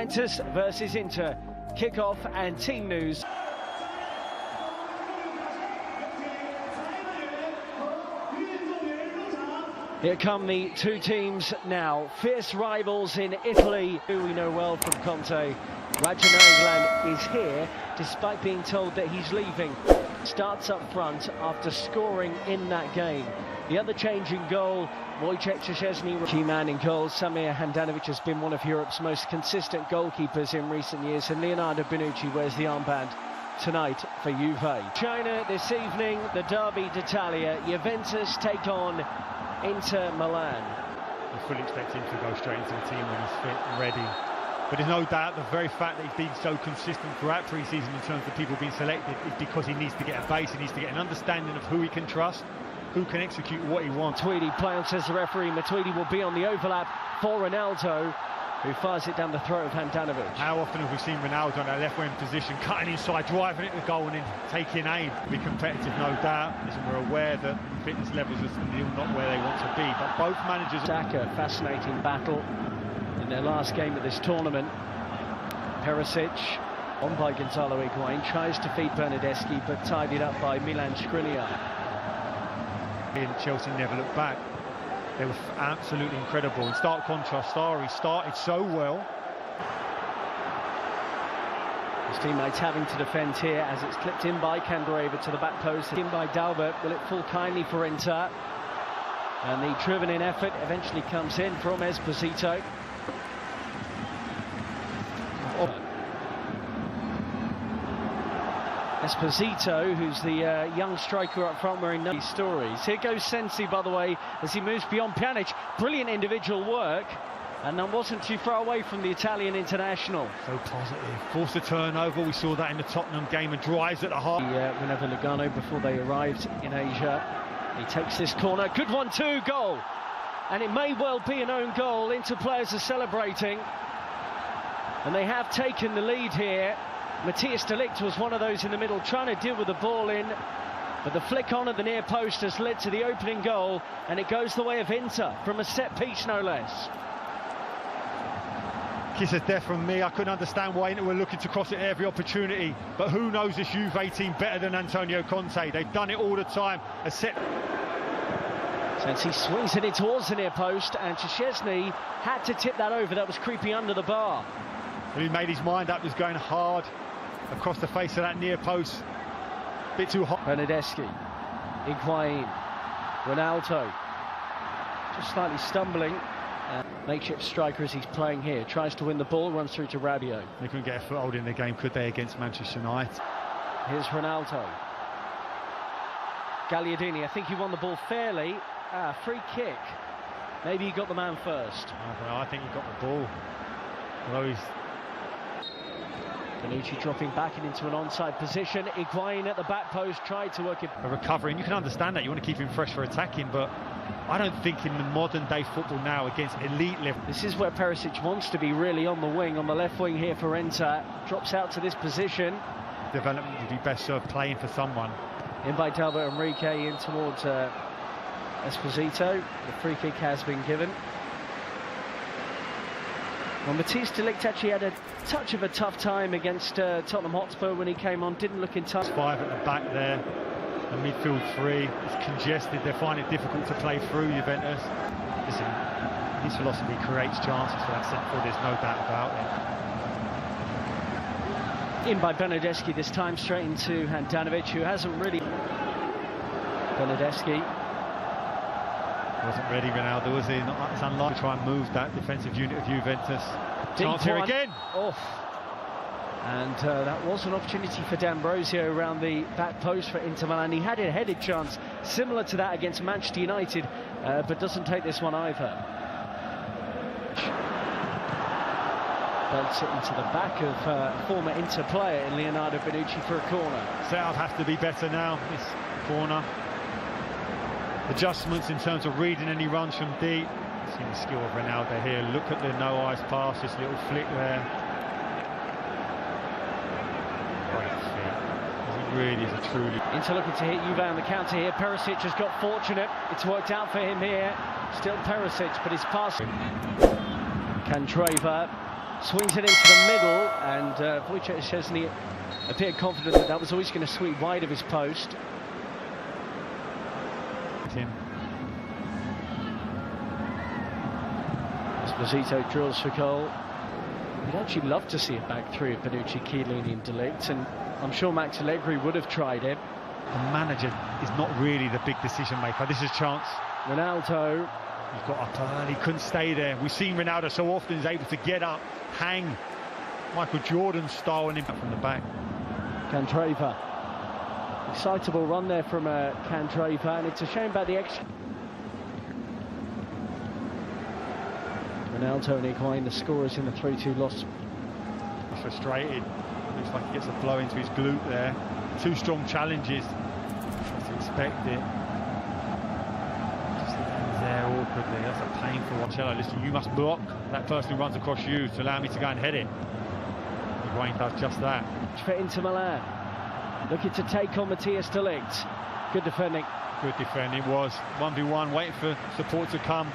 Juventus versus Inter, kick-off and team news. Here come the two teams now, fierce rivals in Italy, who we know well from Conte. Rajan is here, despite being told that he's leaving. Starts up front after scoring in that game. The other change in goal, Wojciech Szczesny, key man in goal. Samir Handanovic has been one of Europe's most consistent goalkeepers in recent years, and Leonardo Bonucci wears the armband tonight for Juve. China this evening, the Derby d'Italia. Juventus take on Inter Milan. I fully expect him to go straight into the team when he's fit and ready. But there's no doubt the very fact that he's been so consistent throughout pre-season in terms of people being selected is because he needs to get a base, he needs to get an understanding of who he can trust, who can execute what he wants. Matuidi plants as the referee. Matuidi will be on the overlap for Ronaldo, who fires it down the throat of Handanovic. How often have we seen Ronaldo on that left-wing position, cutting inside, driving it to goal and then taking aim? Be competitive, no doubt. Listen, we're aware that fitness levels are still not where they want to be, but both managers... Saka, fascinating battle in their last game of this tournament. Perisic, on by Gonzalo Higuain, tries to feed Bernardeschi, but tidied up by Milan Skriniar. And Chelsea never looked back. They were absolutely incredible. In stark contrast, Sarri started so well. His teammates having to defend here as it's clipped in by Candreva to the back post. In by Dalbert. Will it fall kindly for Inter? And the driven-in effort eventually comes in from Esposito. Esposito, who's the young striker up front wearing these stories. Here goes Sensi, by the way, as he moves beyond Pjanic. Brilliant individual work, and that wasn't too far away from the Italian international. So positive. Forced a turnover. We saw that in the Tottenham game, and drives at the heart. Whenever Lugano, before they arrived in Asia, he takes this corner. Good one too, goal. And it may well be an own goal. Inter players are celebrating, and they have taken the lead here. Matthias de Ligt was one of those in the middle trying to deal with the ball in, but the flick on at the near post has led to the opening goal, and it goes the way of Inter from a set piece, no less. Kiss of death from me. I couldn't understand why Inter were looking to cross it every opportunity, but who knows this Juve team better than Antonio Conte? They've done it all the time. A set. Since he swings it in towards the near post, and Szczesny had to tip that over. That was creeping under the bar. He made his mind up. He was going hard across the face of that near post. Bit too hot. Bernardeschi, Higuain, Ronaldo, just slightly stumbling. Makeshift striker as he's playing here, tries to win the ball, runs through to Rabiot. They couldn't get a foothold in the game, could they, against Manchester United? Here's Ronaldo. Gagliardini, I think he won the ball fairly. Free kick. Maybe he got the man first. I don't know, I think he got the ball. Although he's... Bonucci dropping back and into an onside position. Higuain at the back post, tried to work it. A recovery, and you can understand that. You want to keep him fresh for attacking, but I don't think in the modern day football now against elite level. This is where Perisic wants to be, really, on the wing, on the left wing here for Inter. Drops out to this position. Development would be best served playing for someone. In by Dalbert Enrique in towards Esposito. The free kick has been given. Well, Matthias de Ligt actually had a touch of a tough time against Tottenham Hotspur when he came on, didn't look in touch. 5 at the back there, the midfield 3, it's congested, they find it difficult to play through Juventus. Listen, his philosophy creates chances for that centre forward, there's no doubt about it. In by Bernardeschi this time, straight into Handanovic, who hasn't really... Bernardeschi. Wasn't ready, Ronaldo, was he? It's unlikely to try and move that defensive unit of Juventus. Chance here again. Off. And that was an opportunity for D'Ambrosio around the back post for Inter Milan. He had a headed chance similar to that against Manchester United, but doesn't take this one either. Belts it into the back of former Inter player in Leonardo Bonucci for a corner. Setup has to be better now, this corner. Adjustments in terms of reading any runs from deep. See the skill of Ronaldo here. Look at the no eyes pass, this little flick there. Great feet. He really is a truly... Inter looking to hit Juve on the counter here. Perisic has got fortunate. It's worked out for him here. Still Perisic, but his pass... Candreva Swings it into the middle, and Wojciech Szczesny appeared confident that that was always going to sweep wide of his post. Esposito drills for goal. We'd actually love to see a back three of Bonucci, Chiellini and De Ligt, and I'm sure Max Allegri would have tried it. The manager is not really the big decision maker. This is a chance. Ronaldo. He got up early, couldn't stay there. We've seen Ronaldo so often, he's able to get up, hang. Michael Jordan style and impact from the back. Candreva. Excitable run there from Candreva, and it's a shame about the extra. Ronaldo and Higuain, the scorers in the 3-2 loss. He's frustrated. Looks like he gets a blow into his glute there. Two strong challenges. Tries to expect it. Just lands there awkwardly. That's a painful one. Cello, listen, you must block that person who runs across you to allow me to go and head it. Higuain does just that. For Inter Milan. Looking to take on Matthias De Ligt. Good defending. Good defending. Was 1v1, waiting for support to come.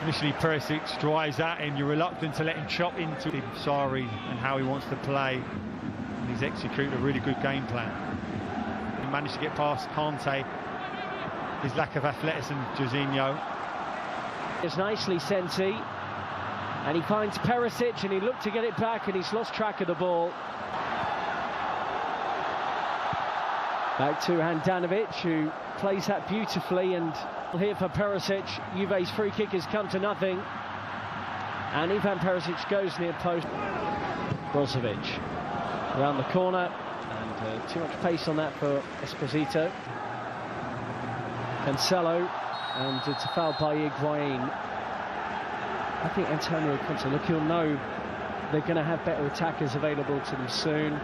Initially Perisic drives at him, you're reluctant to let him chop into him. Sorry, and how he wants to play. And he's executed a really good game plan. He managed to get past Kante. His lack of athleticism, Jorginho. It's nicely Sensi. And he finds Perisic and he looked to get it back and he's lost track of the ball. Back to Handanovic, who plays that beautifully, and here for Perisic. Juve's free kick has come to nothing, and Ivan Perisic goes near post. Brozovic around the corner, and too much pace on that for Esposito. Cancelo, and it's a foul by Higuain. I think Antonio Conte, look, he'll know they're going to have better attackers available to them soon.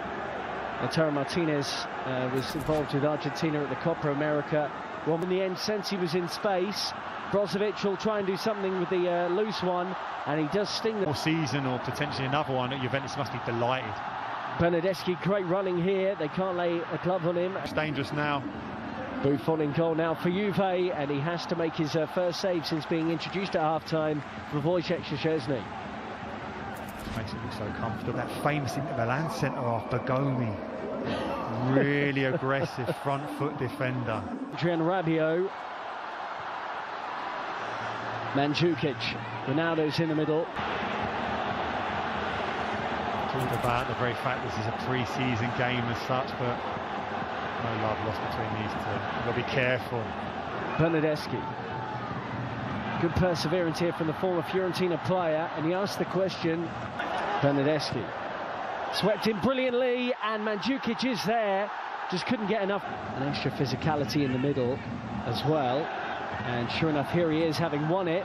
Lautaro Martinez was involved with Argentina at the Copa America. Well, in the end, Sensi was in space. Brozovic will try and do something with the loose one, and he does sting the season, or potentially another one. Juventus must be delighted. Bernardeschi, great running here. They can't lay a glove on him. It's dangerous now. Buffon in goal now for Juve, and he has to make his first save since being introduced at half-time for Wojciech Szczesny. Makes it look so comfortable. That famous Inter Milan centre-half, Bergomi. Really aggressive front foot defender. Adrian Rabiot. Mandzukic. Ronaldo's in the middle. Talked about the very fact this is a pre-season game as such, but no love lost between these two. You've got to be careful. Bernardeschi. Good perseverance here from the former Fiorentina player, and he asked the question. Bernardeschi swept in brilliantly, and Mandzukic is there, just couldn't get enough. An extra physicality in the middle as well, and sure enough, here he is, having won it. You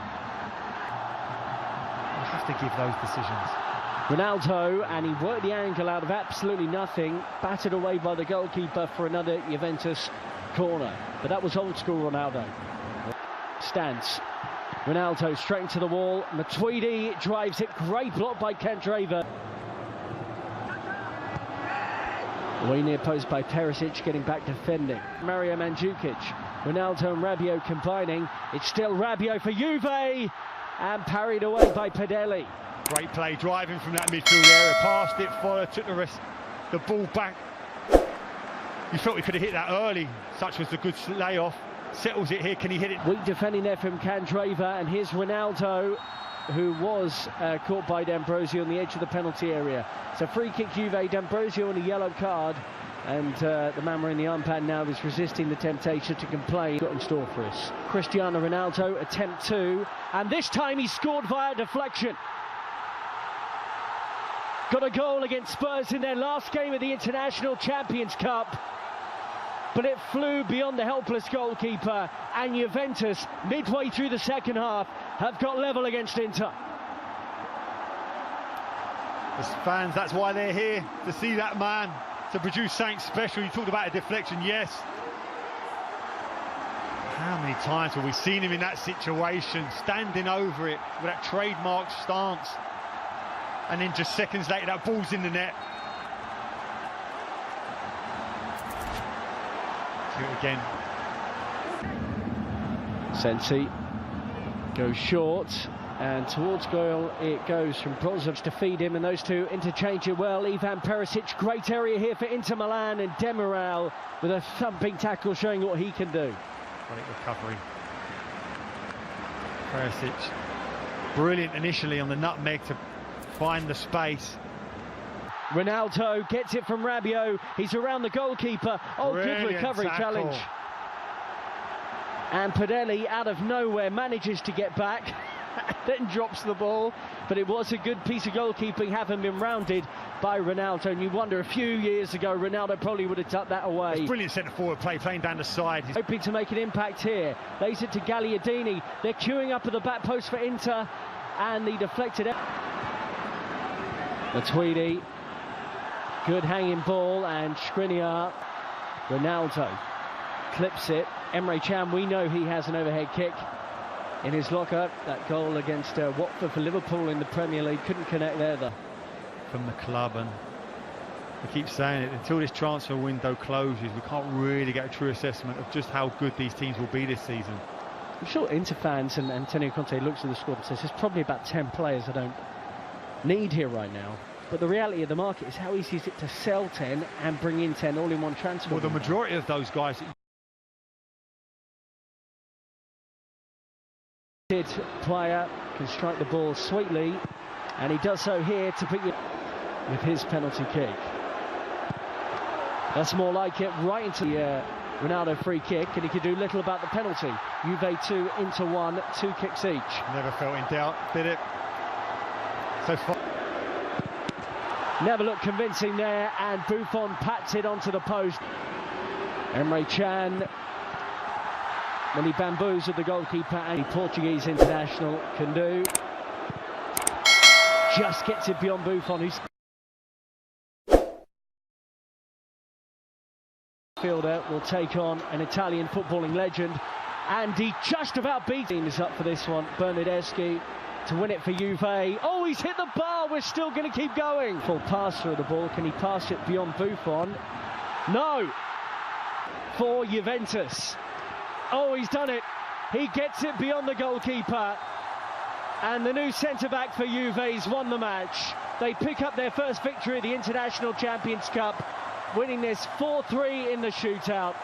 have to give those decisions. Ronaldo, and he worked the angle out of absolutely nothing, battered away by the goalkeeper for another Juventus corner. But that was old school Ronaldo. Stance. Ronaldo straight into the wall. Matuidi drives it. Great block by Candreva. Way near post by Perisic, getting back defending. Mario Mandzukic. Ronaldo and Rabiot combining. It's still Rabiot for Juve, and parried away by Padelli. Great play, driving from that midfield area, passed it, followed, took the ball back. You felt he could have hit that early. Such was the good layoff. Settles it here. Can he hit it? Weak defending there from Candreva, and here's Ronaldo, who was caught by D'Ambrosio on the edge of the penalty area. It's a free kick Juve. D'Ambrosio on a yellow card, and the man wearing the armband now is resisting the temptation to complain. Got in store for us. Cristiano Ronaldo, attempt 2, and this time he scored via deflection. Got a goal against Spurs in their last game of the International Champions Cup, but it flew beyond the helpless goalkeeper, and Juventus, midway through the second half, have got level against Inter. As fans, that's why they're here, to see that man, to produce something special. You talked about a deflection, yes. How many times have we seen him in that situation, standing over it with that trademark stance, and then just seconds later that ball's in the net. Do it again. Sensi goes short, And towards goal it goes from Brozovic to feed him, and those two interchange it well. Ivan Perisic, great area here for Inter Milan, and Demiral with a thumping tackle showing what he can do. Great recovery. Perisic, brilliant initially on the nutmeg to find the space. Ronaldo gets it from Rabiot, he's around the goalkeeper. Oh, Brilliant good recovery tackle. challenge. And Padelli out of nowhere manages to get back. Then drops the ball, but it was a good piece of goalkeeping, having been rounded by Ronaldo. And you wonder, a few years ago Ronaldo probably would have tucked that away. It's brilliant centre forward play, playing down the side. He's hoping to make an impact here. Lays it to Gagliardini. They're queuing up at the back post for Inter, and the deflected Matuidi, good hanging ball, and Skriniar. Ronaldo clips it. Emre Can, we know he has an overhead kick in his locker. That goal against Watford for Liverpool in the Premier League couldn't connect there though. From the club, and we keep saying it, until this transfer window closes we can't really get a true assessment of just how good these teams will be this season. I'm sure Inter fans and Antonio Conte looks at the squad and says there's probably about 10 players I don't need here right now. But the reality of the market is how easy is it to sell 10 and bring in 10 all in one transfer? Well, the majority of those guys... Player can strike the ball sweetly, and he does so here to put you with his penalty kick. That's more like it, right into the Ronaldo free kick, and he could do little about the penalty. Juve 2, Inter 1, 2 kicks each. Never felt in doubt, did it? So far. Never looked convincing there, and Buffon pats it onto the post. Emre Can, when he bamboozled the goalkeeper, and the Portuguese international can do. Just gets it beyond Buffon, who's fielder will take on an Italian footballing legend, and he just about beats him. Is up for this one. Bernardeschi to win it for Juve. Oh, he's hit the bar. We're still going to keep going. Full pass through the ball. Can he pass it beyond Buffon? No. For Juventus. Oh, he's done it. He gets it beyond the goalkeeper. And the new centre-back for Juve's won the match. They pick up their first victory of the International Champions Cup, winning this 4-3 in the shootout.